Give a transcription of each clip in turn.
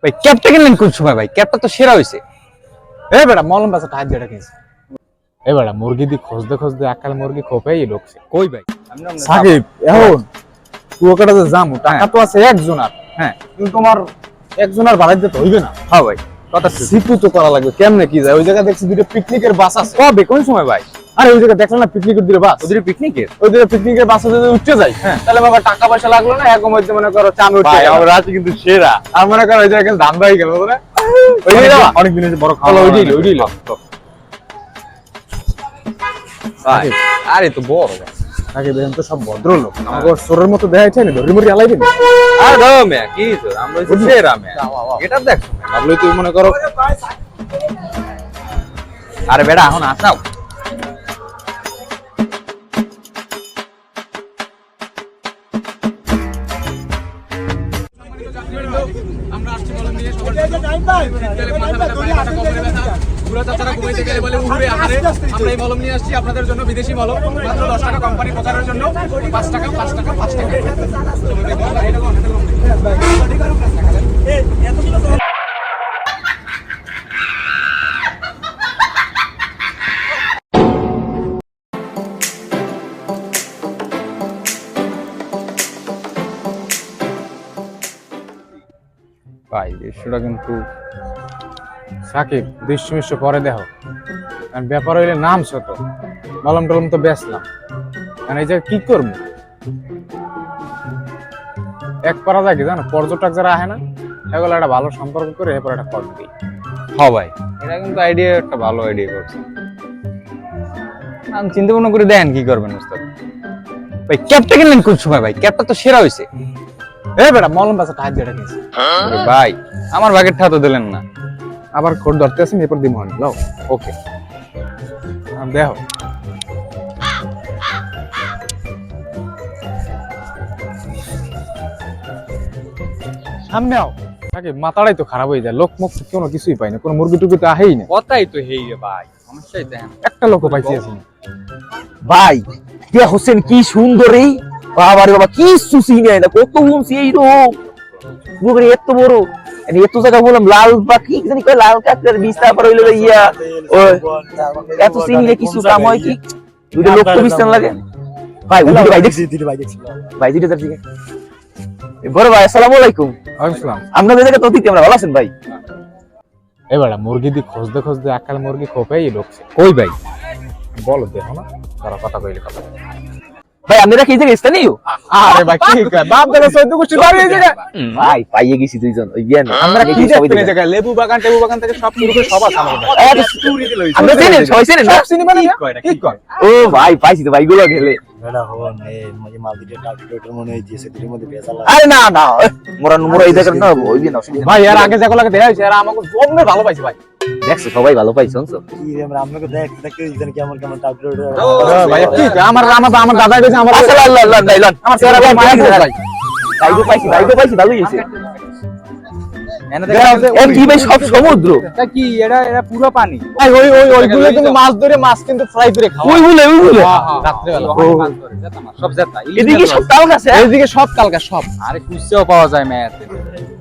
ভাই ক্যাপটা কিনলেন কোন সময় ভাই? ক্যাপটা তো সেরা হইছে। এ বেটা মলম বাসা টাইট যেটা কিনছে। এ বেটা মুরগি দি খুঁজতে খুঁজতে আকাল মুরগি খোপেই লোকছে। কই ভাই? সাকিব এখন কুয়াকাটা যে যামু টাকা তো আছে একজনার। হ্যাঁ কিন্তু তোমার একজনার বাড়াইতে তো হইবে না। হ্যাঁ ভাই কথা সিপু তো করা লাগবে। কেমনে কি যায়? ওই জায়গা দেখছি দুটো পিকনিকের বাস আছে। কবে কোন সময় ভাই? আরে ওই জায়গা দেখলাম না পিকনিকের দুটো বাস। ওদের পিকনিকের ওই দুটো পিকনিকের বাসে যদি উঠতে যাই তাহলে বাবা টাকা পয়সা লাগলো না, এক মধ্যে মনে করো চামে উঠতে ভাই গেল। আমার রাতে কিন্তু সেরা। আর মনে করো ওই জায়গায় ধান্দা হয়ে গেল বুঝলে? অনেক দিন বড় খাওয়া ওইটাই ভাই আরে তো বড় ভাই। আগে দেখেন তো সব ভদ্রলোক আমাকে চোরের মতো দেখাইছে না, ধরি মরি আলাইবে না। আর দাও মে কি তো আমরা হইছে সেরা মে। এটা দেখো ভাবলে তুই মনে করো আরে বেটা এখন আসাও। আমরা আসছি মলম নিয়ে সবার জন্য। শীতকালে মাথা ব্যথা, পায়ে ব্যথা, কোমরে ব্যথা, বুড়া চাচারা ঘুমাইতে গেলে বলে উড়ে আহারে। আমরা এই মলম নিয়ে আসছি আপনাদের জন্য, বিদেশি মলম, মাত্র 10 টাকা কোম্পানি প্রচারের জন্য। 5 টাকা 5 টাকা 5 টাকা। ভাই দৃশ্যটা কিন্তু সাকিব দৃশ্য পরে দেখো, কারণ ব্যাপার হইলে নাম ছোট, মলম টলম তো বেচলাম, কারণ এই যে কি করবো এক পারা যায় কি জানো, পর্যটক যারা আহে না সেগুলো একটা ভালো সম্পর্ক করে এরপর একটা কর দিই। হ্যাঁ ভাই এটা কিন্তু আইডিয়া একটা ভালো আইডিয়া করছে। আমি চিন্তা ভাবনা করে দেন কি করবেন ওস্তাদ। ভাই ক্যাপটা কিনলেন কোন সময় ভাই? ক্যাপটা তো সেরা হইছে। এ বেটা মলম বাসা টাইট যেটা কিনছে। আরে ভাই আমার ভাগের ঠা তো দিলেন না। আবার খোর ধরতে আসেন এরপর দিম হন লাও। ওকে দেখো সামনে আও। সাকিব মাথাটাই তো খারাপ হয়ে যায়, লোক মুখ কোনো কিছুই পাই না, কোনো মুরগি টুরগি তো আহেই না, কথাই তো হেই রে ভাই, সমস্যাই দেন। একটা লোকও পাইছি আছি না। ভাই টিয়া হোসেন কি সুন্দর এই বাবারে বাবা কি সুসি নেই না কত গুমছি এই রোম পুরো এত বড় এত জায়গা বললাম লাল বা কি জানি কয় লাল কাকড়ার বীজ, তারপর হইলো ইয়া ওই এত চিনি কিছু কাম হয় কি দুটো লোক তো বিস্তান লাগে। ভাই উঠে ভাই দেখছি ভাই দুটো তার দিকে বড় ভাই আসসালামু আলাইকুম। আসসালাম। আপনাদের জায়গা তো অতিথি, আমরা ভালো আছেন ভাই? এবার মুরগি দি খুঁজতে খুঁজতে আকাল মুরগি খোপেই লোকছে। কই ভাই? বলো দেখো না তারা কথা কইলে কথা। ভাই আপনারা কি জায়গায় স্থানীয়? আরে ভাই কি কয় বাপ দাদা সৈয়দ গোষ্ঠী বাড়ি এই জায়গা। ভাই পাইয়ে গেছি দুইজন ওই বিয়ান আমরা কি দেখতে এই জায়গা লেবু বাগান টেবু বাগান থেকে সব শুরু করে সব আছে আমাদের। আমরা চিনেন সবাই চিনেন না? সব সিনেমা না কি কয়? ও ভাই পাইছি তো ভাই গুলো গেলে। আরে না না মোরা মোরা এই জায়গা না ওই দিন অসুবিধা ভাই আর আগে যাকো লাগে দেয়া হইছে আর আমাকে জমনে ভালো পাইছে ভাই। দেখছো সবাই ভালো পাইছো শুনছো? ভাই কি কয় আমার দাদা কইছে আমার আসলে আল্লাহ আল্লাহ নাইলান আমার ছেলেরা ভাই মায়া করে ভাই। ভাই তো পাইছি ভালোই হইছে। এর কি ভাই সব সমুদ্র এটা কি এটা পুরো পানি। ভাই ওইগুলো কিন্তু মাছ ধরে মাছ কিন্তু ফ্রাই করে খাওয়া। ওই বলে রাত্রে বেলা সব জেতা এদিকে সব তাল গাছে এইদিকে সব কালকা সব। আরে কুচিও পাওয়া যায় মেয়াতে।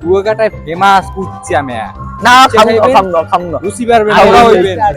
কুয়াকাটায় ফেমাস কুচিয়া মেয়া। না খাম না রুচি পারবে না।